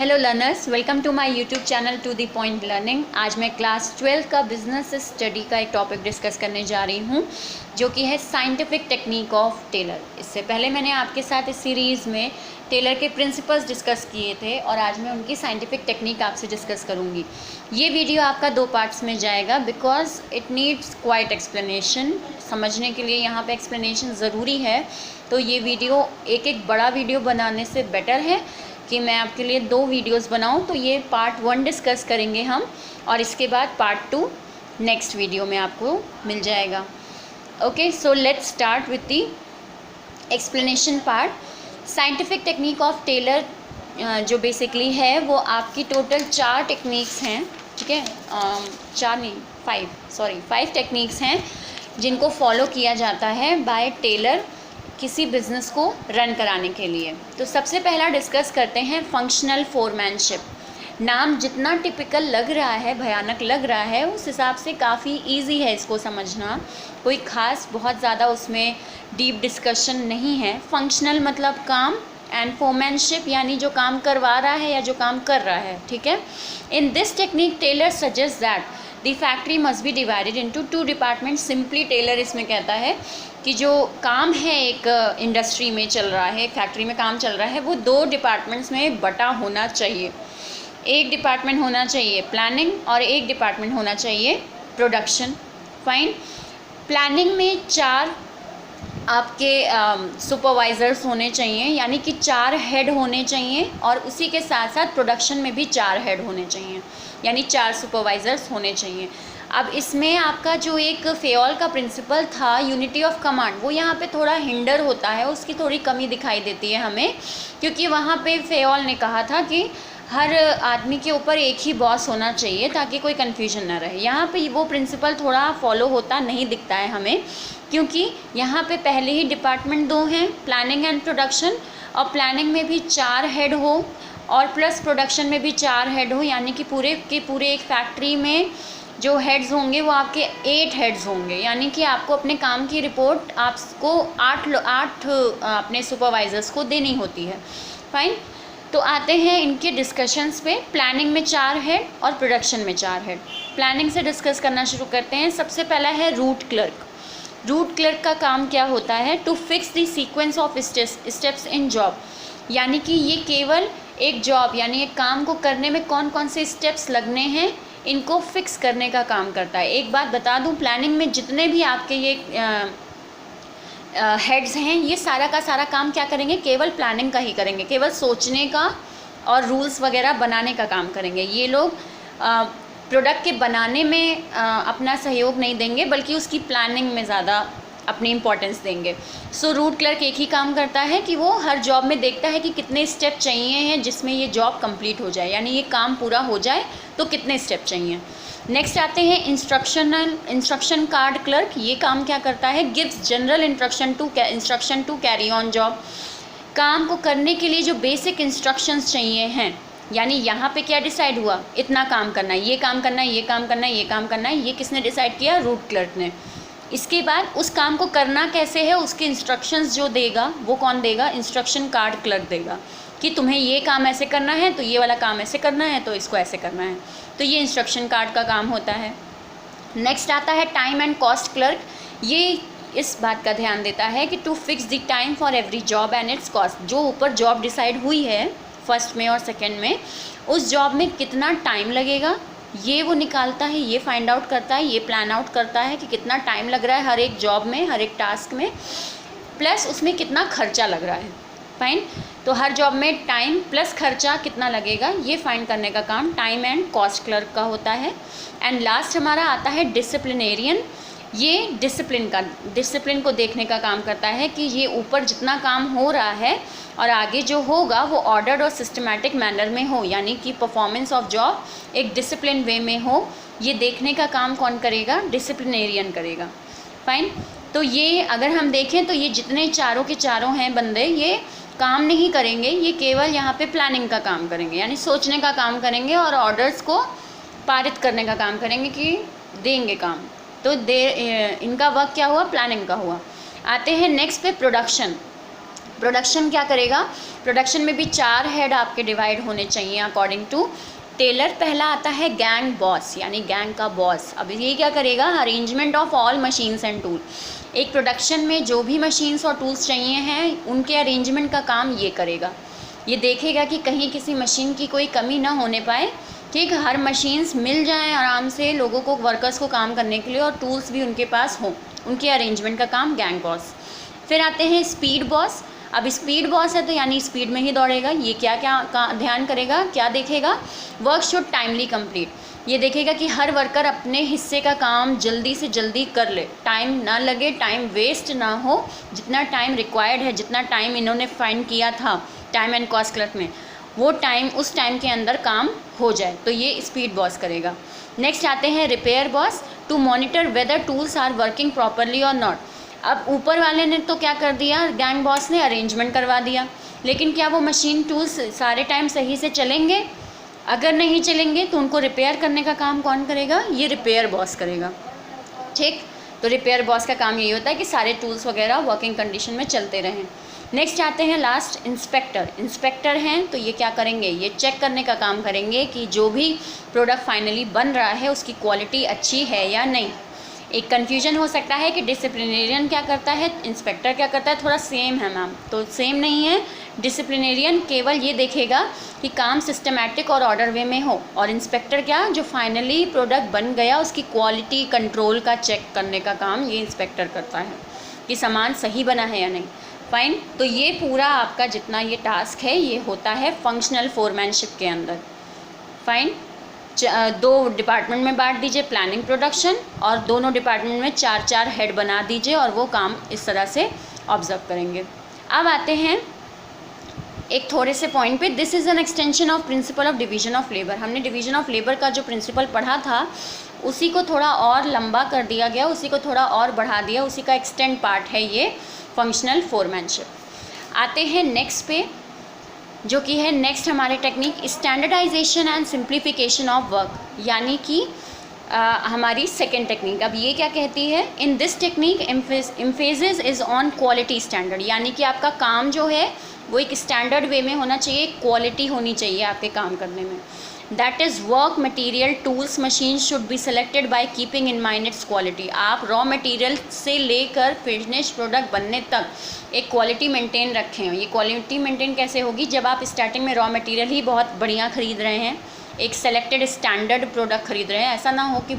Hello learners, welcome to my YouTube channel to the point learning. आज मैं class 12 का business study का एक टॉपिक डिस्कस करने जा रही हूँ जो कि है साइंटिफिक टेक्निक ऑफ टेलर। इससे पहले मैंने आपके साथ इस सीरीज़ में टेलर के प्रिंसिपल्स डिस्कस किए थे और आज मैं उनकी साइंटिफिक टेक्निक आपसे डिस्कस करूँगी। ये वीडियो आपका 2 पार्ट्स में जाएगा because it needs quite explanation. समझने के लिए यहाँ पे एक्सप्लेनेशन ज़रूरी है, तो ये वीडियो एक बड़ा वीडियो बनाने से बेटर है कि मैं आपके लिए 2 वीडियोस बनाऊं। तो ये पार्ट 1 डिस्कस करेंगे हम और इसके बाद पार्ट 2 नेक्स्ट वीडियो में आपको मिल जाएगा। Okay, so let's start with the explanation part. Scientific technique of Taylor जो बेसिकली है वो आपकी टोटल 4 टेक्निक्स हैं, ठीक है। 4 नहीं 5 टेक्निक्स हैं जिनको फॉलो किया जाता है बाय टेलर किसी बिज़नेस को रन कराने के लिए। तो सबसे पहला डिस्कस करते हैं फंक्शनल फोरमैनशिप। नाम जितना टिपिकल लग रहा है, भयानक लग रहा है, उस हिसाब से काफ़ी इजी है इसको समझना। कोई ख़ास बहुत ज़्यादा उसमें डीप डिस्कशन नहीं है। फंक्शनल मतलब काम एंड फोरमैनशिप यानी जो काम करवा रहा है या जो काम कर रहा है, ठीक है। In this technique Taylor suggest that the factory must be divided into 2 department. Simply Taylor इसमें कहता है कि जो काम है एक इंडस्ट्री में चल रहा है, फैक्ट्री में काम चल रहा है, वो 2 डिपार्टमेंट्स में बटा होना चाहिए। एक डिपार्टमेंट होना चाहिए प्लानिंग और एक डिपार्टमेंट होना चाहिए प्रोडक्शन। फाइन। प्लानिंग में 4 आपके सुपरवाइज़र्स होने चाहिए, यानी कि 4 हेड होने चाहिए, और उसी के साथ साथ प्रोडक्शन में भी 4 हेड होने चाहिए, यानी 4 सुपरवाइज़र्स होने चाहिए। अब इसमें आपका जो एक फेयोल का प्रिंसिपल था, यूनिटी ऑफ कमांड, वो यहाँ पे थोड़ा हिंडर होता है, उसकी थोड़ी कमी दिखाई देती है हमें, क्योंकि वहाँ पे फेयोल ने कहा था कि हर आदमी के ऊपर एक ही बॉस होना चाहिए ताकि कोई कन्फ्यूजन ना रहे। यहाँ पे वो प्रिंसिपल थोड़ा फॉलो होता नहीं दिखता है हमें, क्योंकि यहाँ पे पहले ही डिपार्टमेंट 2 हैं, प्लानिंग एंड प्रोडक्शन, और प्लानिंग में भी 4 हेड हो और प्लस प्रोडक्शन में भी 4 हेड हो, यानी कि पूरे के पूरे एक फैक्ट्री में जो हेड्स होंगे वो आपके 8 हेड्स होंगे, यानी कि आपको अपने काम की रिपोर्ट आपको 8 अपने सुपरवाइज़र्स को देनी होती है। फाइन। तो आते हैं इनके डिस्कशंस पे। प्लानिंग में 4 हेड और प्रोडक्शन में 4 हेड। प्लानिंग से डिस्कस करना शुरू करते हैं। सबसे पहला है रूट क्लर्क। रूट क्लर्क का काम क्या होता है? To fix the sequence of steps in job, यानी कि ये केवल एक जॉब यानी एक काम को करने में कौन कौन से स्टेप्स लगने हैं इनको फिक्स करने का काम करता है। एक बात बता दूं, प्लानिंग में जितने भी आपके ये हेड्स हैं, ये सारा का सारा काम क्या करेंगे? केवल प्लानिंग का ही करेंगे, केवल सोचने का और रूल्स वगैरह बनाने का काम करेंगे। ये लोग प्रोडक्ट के बनाने में अपना सहयोग नहीं देंगे, बल्कि उसकी प्लानिंग में ज़्यादा अपनी इम्पोर्टेंस देंगे। सो रूट क्लर्क एक ही काम करता है कि वो हर जॉब में देखता है कि कितने स्टेप चाहिए हैं जिसमें ये जॉब कंप्लीट हो जाए, यानी ये काम पूरा हो जाए तो कितने स्टेप चाहिए। नेक्स्ट आते हैं इंस्ट्रक्शन कार्ड क्लर्क। ये काम क्या करता है? Gives general instruction to carry on job. काम को करने के लिए जो बेसिक इंस्ट्रक्शंस चाहिए हैं, यानी यहाँ पे क्या डिसाइड हुआ? इतना काम करना है, ये काम करना है, ये काम करना है, ये काम करना है, ये किसने डिसाइड किया? रूट क्लर्क ने। इसके बाद उस काम को करना कैसे है, उसके इंस्ट्रक्शंस जो देगा वो कौन देगा? इंस्ट्रक्शन कार्ड क्लर्क देगा कि तुम्हें ये काम ऐसे करना है, तो ये वाला काम ऐसे करना है, तो इसको ऐसे करना है। तो ये इंस्ट्रक्शन कार्ड का काम होता है। नेक्स्ट आता है टाइम एंड कॉस्ट क्लर्क। ये इस बात का ध्यान देता है कि to fix the time for every job and its cost. जो ऊपर जॉब डिसाइड हुई है फर्स्ट में और सेकेंड में, उस जॉब में कितना टाइम लगेगा ये वो निकालता है, ये फाइंड आउट करता है, ये प्लान आउट करता है कि कितना टाइम लग रहा है हर एक जॉब में, हर एक टास्क में, प्लस उसमें कितना खर्चा लग रहा है। फाइन। तो हर जॉब में टाइम प्लस खर्चा कितना लगेगा ये फाइंड करने का काम टाइम एंड कॉस्ट क्लर्क का होता है। एंड लास्ट हमारा आता है डिसिप्लिनेरियन। ये डिसिप्लिन को देखने का काम करता है कि ये ऊपर जितना काम हो रहा है और आगे जो होगा वो ऑर्डर्ड और सिस्टमैटिक मैनर में हो, यानी कि परफॉर्मेंस ऑफ जॉब एक डिसिप्लिन वे में हो। ये देखने का काम कौन करेगा? डिसिप्लिनेरियन करेगा। फाइन। तो ये अगर हम देखें तो ये जितने चारों के चारों हैं बंदे, ये काम नहीं करेंगे, ये केवल यहाँ पे प्लानिंग का काम करेंगे, यानी सोचने का काम करेंगे और ऑर्डर्स को पारित करने का काम करेंगे कि देंगे काम। तो इनका वर्क क्या हुआ? प्लानिंग का हुआ। आते हैं नेक्स्ट पे प्रोडक्शन। प्रोडक्शन क्या करेगा, प्रोडक्शन में भी 4 हेड आपके डिवाइड होने चाहिए अकॉर्डिंग टू टेलर। पहला आता है गैंग बॉस, यानी गैंग का बॉस। अब ये क्या करेगा, arrangement of all machines and tool. एक प्रोडक्शन में जो भी मशीन्स और टूल्स चाहिए हैं उनके अरेंजमेंट का काम ये करेगा। ये देखेगा कि कहीं किसी मशीन की कोई कमी ना होने पाए, ठीक, हर मशीन्स मिल जाएं आराम से लोगों को, वर्कर्स को काम करने के लिए, और टूल्स भी उनके पास हों। उनके अरेंजमेंट का काम गैंग बॉस। फिर आते हैं स्पीड बॉस। अब स्पीड बॉस है तो यानी स्पीड में ही दौड़ेगा। ये क्या क्या ध्यान करेगा, क्या देखेगा, वर्क शुड टाइमली कंप्लीट। ये देखेगा कि हर वर्कर अपने हिस्से का काम जल्दी से जल्दी कर ले, टाइम ना लगे, टाइम वेस्ट ना हो। जितना टाइम रिक्वायर्ड है, जितना टाइम इन्होंने फाइंड किया था टाइम एंड कॉस्ट क्लर्क में, वो टाइम, उस टाइम के अंदर काम हो जाए, तो ये स्पीड बॉस करेगा। नेक्स्ट आते हैं repair boss, to monitor whether tools are working properly और नॉट। अब ऊपर वाले ने तो क्या कर दिया, गैंग बॉस ने अरेंजमेंट करवा दिया, लेकिन क्या वो मशीन टूल्स सारे टाइम सही से चलेंगे? अगर नहीं चलेंगे तो उनको रिपेयर करने का काम कौन करेगा, ये रिपेयर बॉस करेगा, ठीक। तो रिपेयर बॉस का काम यही होता है कि सारे टूल्स वगैरह वर्किंग कंडीशन में चलते रहें। नेक्स्ट आते हैं लास्ट इंस्पेक्टर। इंस्पेक्टर हैं तो ये क्या करेंगे, ये चेक करने का काम करेंगे कि जो भी प्रोडक्ट फाइनली बन रहा है उसकी क्वालिटी अच्छी है या नहीं। एक कन्फ्यूजन हो सकता है कि डिसिप्लिनेरियन क्या करता है, इंस्पेक्टर क्या करता है, थोड़ा सेम है मैम, तो सेम नहीं है। डिसिप्लिनेरियन केवल ये देखेगा कि काम सिस्टमैटिक और ऑर्डर वे में हो, और इंस्पेक्टर क्या, जो फाइनली प्रोडक्ट बन गया उसकी क्वालिटी कंट्रोल का चेक करने का काम ये इंस्पेक्टर करता है कि सामान सही बना है या नहीं। फाइन, तो ये पूरा आपका जितना ये टास्क है ये होता है फंक्शनल फोरमैनशिप के अंदर। फाइन, 2 डिपार्टमेंट में बांट दीजिए, प्लानिंग, प्रोडक्शन, और दोनों डिपार्टमेंट में 4-4 हेड बना दीजिए और वो काम इस तरह से ऑब्जर्व करेंगे। अब आते हैं एक थोड़े से पॉइंट पे, this is an extension of principle of division of labour. हमने डिवीजन ऑफ लेबर का जो प्रिंसिपल पढ़ा था उसी को थोड़ा और लंबा कर दिया गया, उसी को थोड़ा और बढ़ा दिया, उसी का एक्सटेंड पार्ट है ये फंक्शनल फोरमैनशिप। आते हैं नेक्स्ट पे, जो कि है नेक्स्ट हमारे technique standardization and simplification of work, यानी कि हमारी सेकेंड टेक्निक। अब ये क्या कहती है, in this technique emphasis is on quality standard, यानी कि आपका काम जो है वो एक स्टैंडर्ड वे में होना चाहिए, क्वालिटी होनी चाहिए आपके काम करने में। That is work material tools machine should be selected by keeping in mind it's quality. आप रॉ मटेरियल से लेकर फिनिश प्रोडक्ट बनने तक एक क्वालिटी मेंटेन रखें। ये क्वालिटी मेंटेन कैसे होगी, जब आप स्टार्टिंग में रॉ मटेरियल ही बहुत बढ़िया ख़रीद रहे हैं, एक सेलेक्टेड स्टैंडर्ड प्रोडक्ट ख़रीद रहे हैं। ऐसा ना हो कि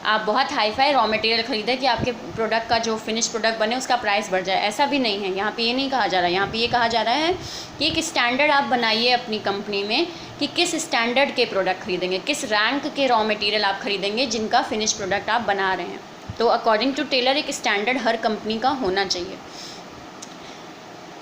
आप बहुत हाई फाई रॉ मटेरियल ख़रीदें कि आपके प्रोडक्ट का जो फिनिश प्रोडक्ट बने उसका प्राइस बढ़ जाए, ऐसा भी नहीं है। यहाँ पे ये नहीं कहा जा रहा है, यहाँ पे ये कहा जा रहा है कि एक स्टैंडर्ड आप बनाइए अपनी कंपनी में कि किस स्टैंडर्ड के प्रोडक्ट खरीदेंगे, किस रैंक के रॉ मटेरियल आप खरीदेंगे जिनका फिनिश प्रोडक्ट आप बना रहे हैं। तो अकॉर्डिंग टू टेलर एक स्टैंडर्ड हर कंपनी का होना चाहिए।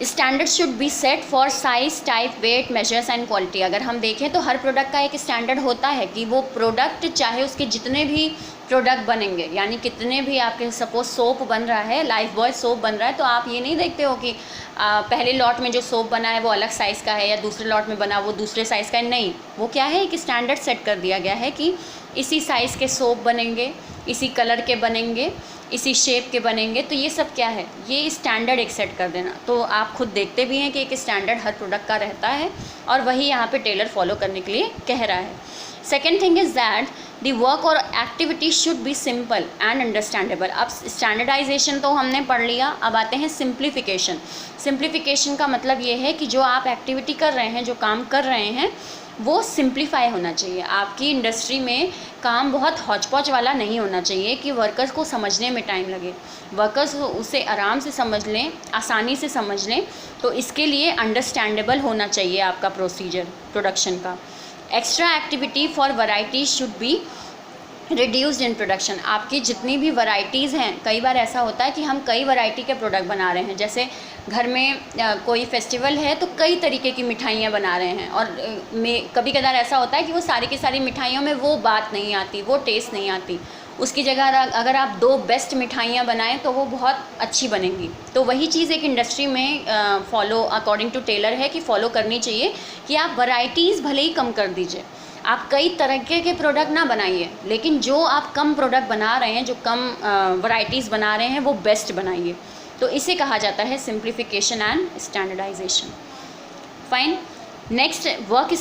Standard should be set for size, type, weight, measures and quality. अगर हम देखें तो हर प्रोडक्ट का एक स्टैंडर्ड होता है कि वो प्रोडक्ट चाहे उसके जितने भी प्रोडक्ट बनेंगे, यानी कितने भी आपके सपोज सोप बन रहा है, लाइफ बॉय सोप बन रहा है, तो आप ये नहीं देखते हो कि पहले लॉट में जो सोप बना है वो अलग साइज़ का है या दूसरे लॉट में बना वो दूसरे साइज़ का है। नहीं, वो क्या है, एक स्टैंडर्ड सेट कर दिया गया है कि इसी साइज़ के सोप बनेंगे, इसी कलर के बनेंगे, इसी शेप के बनेंगे। तो ये सब क्या है, ये स्टैंडर्ड एक सेट कर देना। तो आप खुद देखते भी हैं कि एक स्टैंडर्ड हर प्रोडक्ट का रहता है और वही यहाँ पे टेलर फॉलो करने के लिए कह रहा है। Second thing is that the work और activity should be simple and understandable. अब स्टैंडर्डाइजेशन तो हमने पढ़ लिया, अब आते हैं सिंप्लीफिकेशन। सिंप्लीफिकेशन का मतलब ये है कि जो आप एक्टिविटी कर रहे हैं, जो काम कर रहे हैं, वो सिंप्लीफाई होना चाहिए। आपकी इंडस्ट्री में काम बहुत हौच-पौच वाला नहीं होना चाहिए कि वर्कर्स को समझने में टाइम लगे। वर्कर्स उसे आराम से समझ लें, आसानी से समझ लें। तो इसके लिए अंडरस्टैंडेबल होना चाहिए आपका प्रोसीजर प्रोडक्शन का। Extra activity for variety should be reduced in production. आपकी जितनी भी वैरायटीज़ हैं, कई बार ऐसा होता है कि हम कई वैरायटी के प्रोडक्ट बना रहे हैं। जैसे घर में कोई फेस्टिवल है तो कई तरीके की मिठाइयाँ बना रहे हैं, और कभी कभार ऐसा होता है कि वो सारी की सारी मिठाइयों में वो बात नहीं आती, वो टेस्ट नहीं आती। उसकी जगह अगर आप 2 बेस्ट मिठाइयाँ बनाएं तो वो बहुत अच्छी बनेंगी। तो वही चीज़ एक इंडस्ट्री में फॉलो अकॉर्डिंग टू टेलर है कि फ़ॉलो करनी चाहिए कि आप वैरायटीज़ भले ही कम कर दीजिए, आप कई तरीके के प्रोडक्ट ना बनाइए, लेकिन जो आप कम प्रोडक्ट बना रहे हैं, जो कम वैरायटीज़ बना रहे हैं, वो बेस्ट बनाइए। तो इसे कहा जाता है simplification and standardization. Fine, next work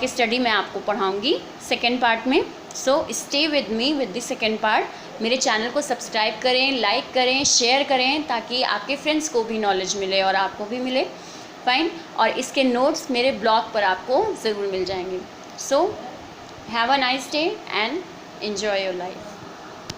study मैं आपको पढ़ाऊँगी सेकेंड पार्ट में। So stay with me with the second part. मेरे चैनल को सब्सक्राइब करें, लाइक करें, शेयर करें, ताकि आपके फ्रेंड्स को भी नॉलेज मिले और आपको भी मिले। फाइन, और इसके नोट्स मेरे ब्लॉग पर आपको ज़रूर मिल जाएंगे। So have a nice day and enjoy your life.